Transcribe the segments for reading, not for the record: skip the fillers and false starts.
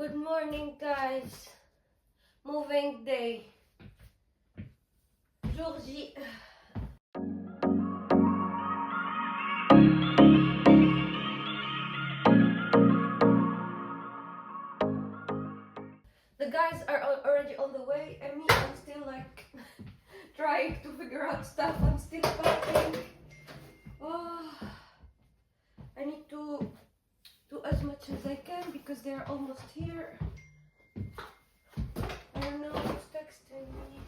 Good morning, guys. Moving day. Jour J. The guys are already on the way, and me, I'm still like trying to figure out stuff. I'm still packing. Oh, I need to do as much as I can because they're almost here. I don't know who's texting me.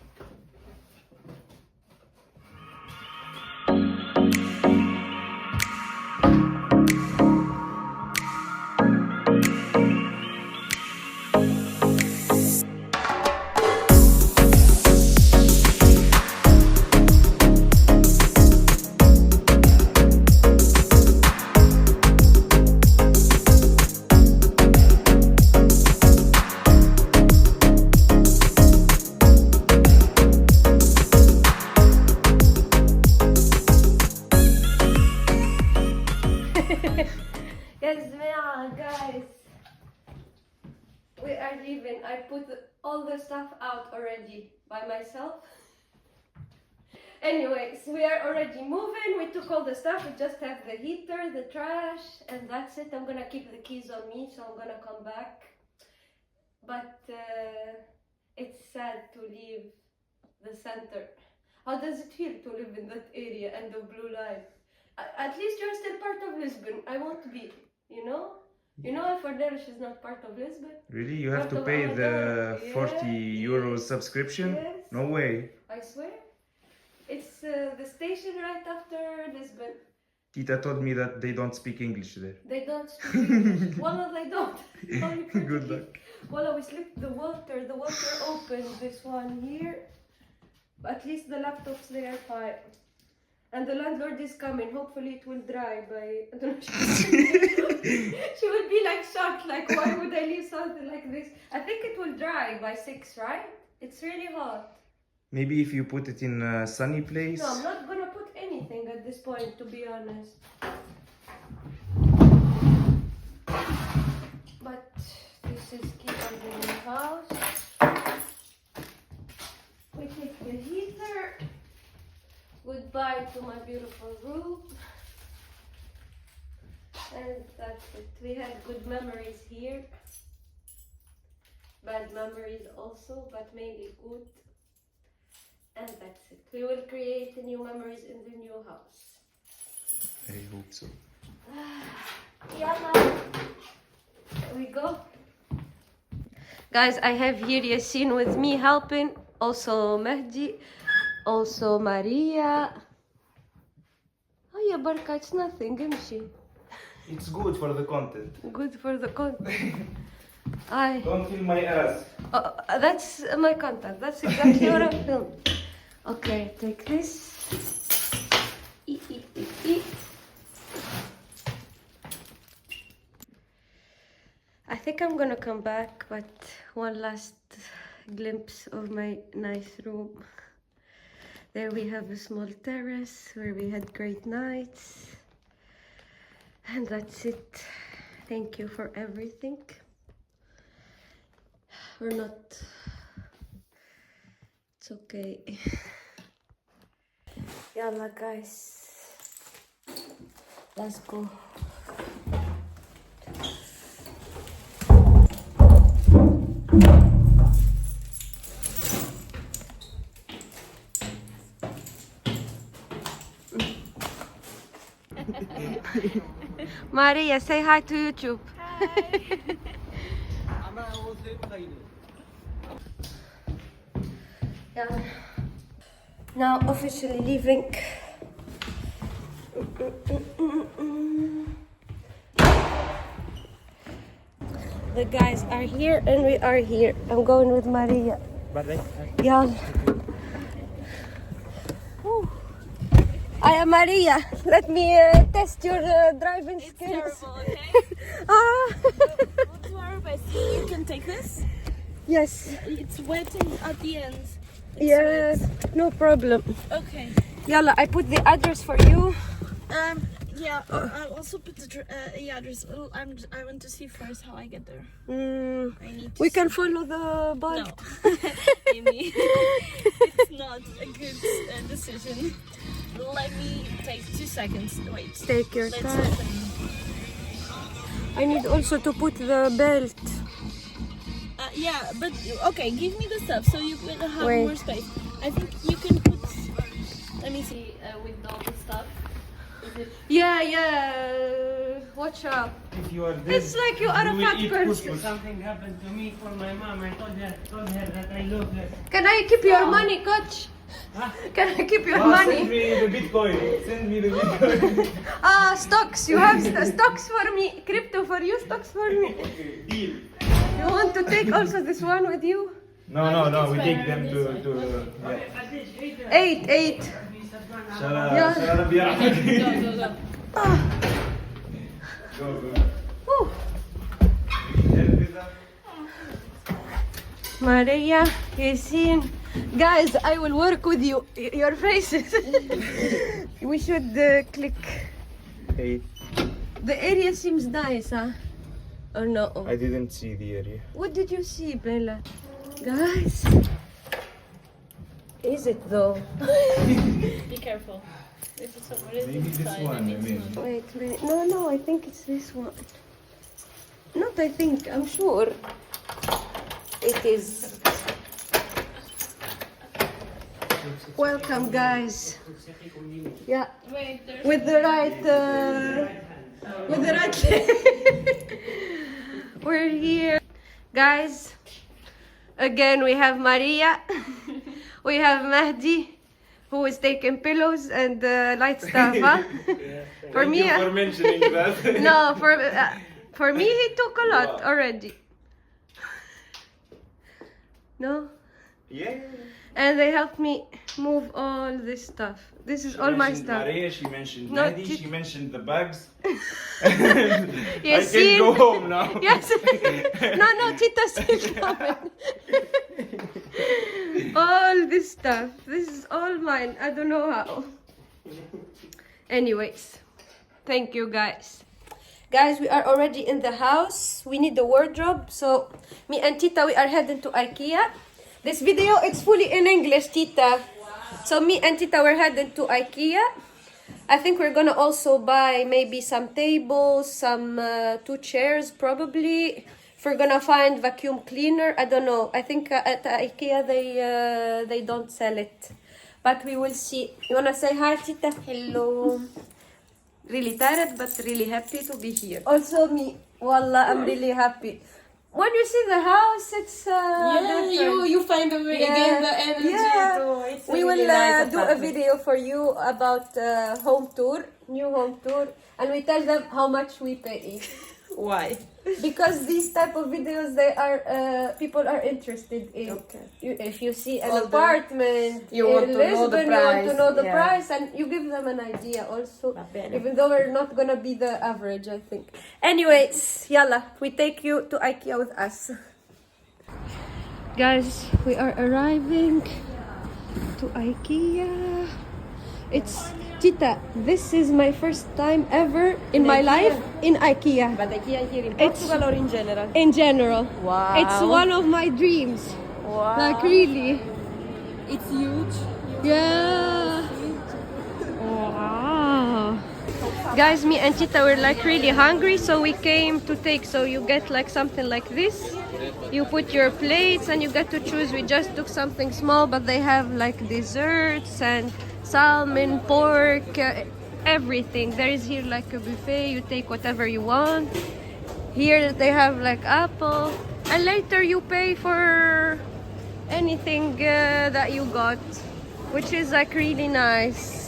Guys, we are leaving. I put all the stuff out already by myself. Anyways, we are already moving. We took all the stuff. We just have the heater, the trash, and that's it. I'm gonna keep the keys on me, so I'm gonna come back. But it's sad to leave the center. How does it feel to live in that area and the blue line? At least you're still part of Lisbon. I won't be, you know? You know, Alfardelish is not part of Lisbon. Really? You have to pay the 40 euro subscription? Yes. No way. I swear. It's the station right after Lisbon. Tita told me that they don't speak English there. They don't speak English. Well, they don't. Good luck. Well, we slipped the water. The water opened this one here. But at least the laptops, they are fine. And the landlord is coming. Hopefully it will dry by... I don't know. She would be like shocked. Like, why would I leave something like this? I think it will dry by 6, right? It's really hot. Maybe if you put it in a sunny place? No, I'm not gonna put anything at this point, to be honest. But this is key on the new house. We take the heater. Goodbye to my beautiful room. And that's it. We had good memories here. Bad memories also, but mainly good. And that's it. We will create new memories in the new house. I hope so. Yalla. Here we go. Guys, I have here Yassine with me helping. Also Mehdi. Also Maria. Oh yeah, Barka, it's nothing, Imshi. It's good for the content. Good for the content. Don't feel my ass. That's my content. That's exactly what I'm filming. Okay, take this. I think I'm gonna come back, but one last glimpse of my nice room. There we have a small terrace where we had great nights. And that's it. Thank you for everything. We're not... It's okay. Yalla guys. Let's go. Maria, say hi to YouTube. Hi. Yeah. Now officially leaving. The guys are here and we are here. I'm going with Maria. Yeah. I am Maria. Let me test your driving skills. It's terrible, okay? Don't worry, but you can take this. Yes. It's waiting at the end. Yes, no problem. Okay. Yalla, I put the address for you. Yeah, I'll also put the. Yeah, there's. I want to see first how I get there. I need to We see. can follow the bike. No, Amy, it's not a good decision. Let me take 2 seconds. Wait. Take your Let's time. open. I need also to put the belt. Yeah, but okay, give me the stuff so you will have Wait. more space. I think you can put. Let me see with all the stuff. Is it? Yeah. Watch out. If you are It's like you are a fat person. Something happened to me for my mom. I told her that I love her. Can I keep your money, coach? Huh? Can I keep your Send money? me the Bitcoin. Send me the Bitcoin. Stocks. You have stocks for me. Crypto for you, stocks for me. Deal. You want to take also this one with you? No. We take them to yeah. 8. Yeah. Shut up, yeah. Go. Go. Whew. Help with that. Maria, Yasin. Guys, I will work with you. Your faces. We should click. Hey, The area seems nice, huh? Or no? I didn't see the area. What did you see, Bella? Guys, is it though? Be careful. This is somewhere Maybe this inside. one, I mean. Wait. No, I think it's this one. Not I think, I'm sure. It is. Welcome, guys. Yeah, Wait, there's. with the right we're here, guys. Again, we have Maria. We have Mahdi, who is taking pillows and light stuff. Huh? For Thank me, you for mentioning that. no, for me, he took a lot already. No, Yeah. and they helped me move all this stuff. This is all my stuff. Maria, she mentioned No, Mahdi, Tit- she mentioned the bags. Yes, I can go home now. Yes. No, Tita's still coming. All this stuff. This is all mine. I don't know how. Anyways, thank you, guys. Guys, we are already in the house. We need the wardrobe. So, me and Tita, we are heading to IKEA. This video, it's fully in English, Tita. So, me and Tita, we're heading to IKEA. I think we're gonna also buy maybe some tables, some 2 chairs probably. If we're gonna find vacuum cleaner, I don't know. I think at IKEA they don't sell it, but we will see. You wanna say hi, Tita? Hello. Really tired, but really happy to be here. Also me, wallah, I'm really happy. When you see the house, it's different. you find a way again the energy. Yeah. It's We will do a video for you about home tour, new home tour, and we tell them how much we pay. Why? Because these type of videos, they are people are interested in. Okay. If you see an All the- apartment You in want to know Lisbon, the you want to price, know the yeah. price, and you give them an idea also. Va bene. Even though we're not gonna be the average, I think. Anyways, yalla, we take you to IKEA with us. Guys, we are arriving to IKEA. It's Tita. This is my first time ever in my life in IKEA. But IKEA here in It's- Portugal or in general? In general, Wow. it's one of my dreams. Wow. Like really, It's huge. yeah. Wow. Guys, me and Tita were like really hungry, so we came to take. So you get like something like this. You put your plates and you get to choose. We just took something small, but they have like desserts and salmon, pork, everything. There is here like a buffet. You take whatever you want. Here they have like apple, and later you pay for anything that you got, which is like really nice.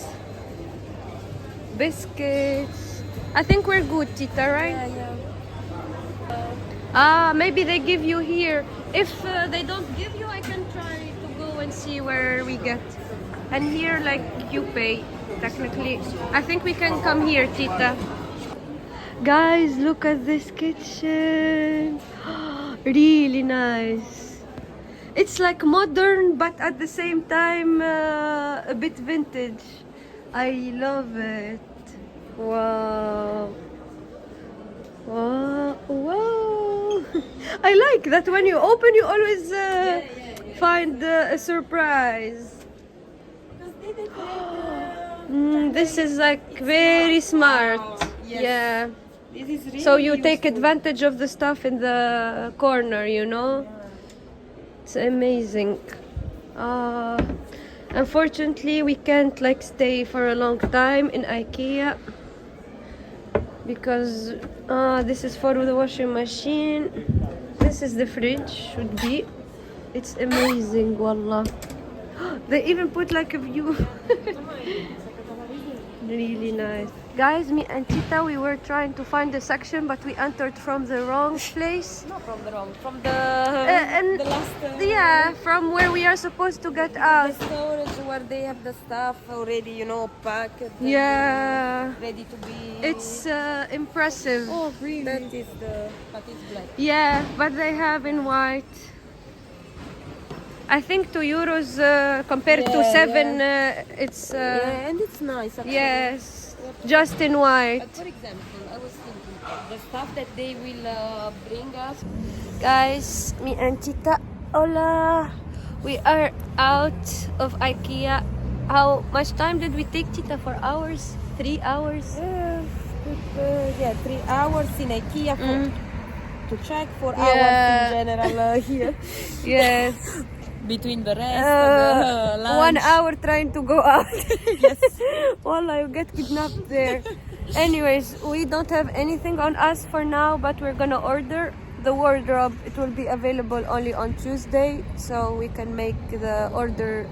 Biscuits. I think we're good, Tita, right? Maybe they give you here. If they don't give you, I can try to go and see where we get. And here, like, you pay, technically. I think we can come here, Tita. Guys, look at this kitchen. Really nice. It's like modern, but at the same time, a bit vintage. I love it. Wow. Wow. Wow. I like that when you open, you always find a surprise. This is like very smart. Yes. Yeah. This is really So you take useful. advantage of the stuff in the corner, you know? It's amazing. Unfortunately, we can't like stay for a long time in IKEA because this is for the washing machine. This is the fridge, should be. It's amazing, wallah. They even put like a view. Really nice. Guys, me and Tita, we were trying to find a section, but we entered from the wrong place. Not from the wrong, from the And the last. yeah, from where we are supposed to get out. The storage where they have the stuff already, you know, packed. and, Yeah, ready to be. it's impressive. Oh, really? That is the. But it's black. Yeah, but they have in white. I think €2 compared to Yeah, 7. It's Yeah, and it's nice. Actually. yes, just in white. But for example, I was thinking the stuff that they will bring us. Guys, me and Tita, hola. We are out of IKEA. How much time did we take, Tita? 4 hours? 3 hours? Yeah, 3 hours in IKEA to check, 4 Yeah. hours in general here. Yes. Between the rest and the lunch. 1 hour trying to go out. Yes. Wallah, you get kidnapped there. Anyways, we don't have anything on us for now, but we're gonna order the wardrobe. It will be available only on Tuesday, so we can make the order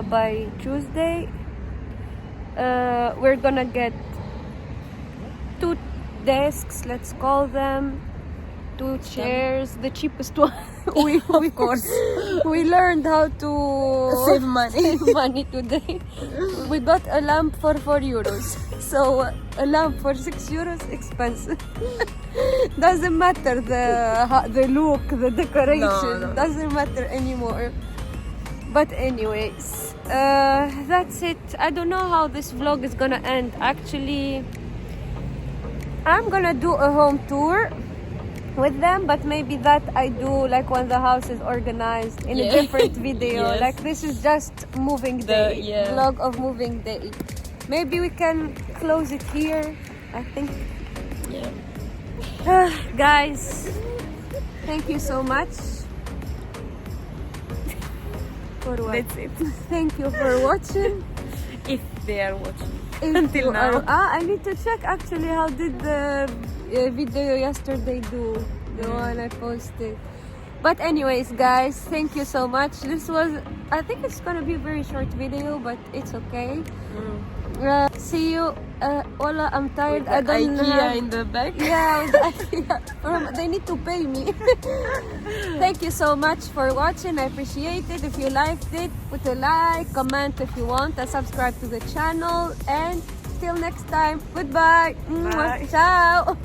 by Tuesday. We're gonna get 2 desks, let's call them, 2 chairs, the cheapest one. Of course. We learned how to Save money. save money today. We got a lamp for €4. So a lamp for €6 expensive. Doesn't matter the look, the decoration. No. Doesn't matter anymore. But anyways, that's it. I don't know how this vlog is gonna end. Actually, I'm gonna do a home tour with them, but maybe that I do like when the house is organized in a different video. Yes. Like this is just moving day, vlog of moving day. Maybe we can close it here, I think. Yeah. Guys, thank you so much. For what? That's it. Thank you for watching. If they are watching. If Until you now. I need to check actually how did the video yesterday do, the one I posted. But anyways, guys, thank you so much. This was, I think it's gonna be a very short video, but it's okay. See you. Ola, I'm tired. I don't IKEA have... in the back. Yeah, with the IKEA. They need to pay me. Thank you so much for watching. I appreciate it. If you liked it, put a like, comment if you want, and subscribe to the channel. And till next time, goodbye. Bye. Ciao.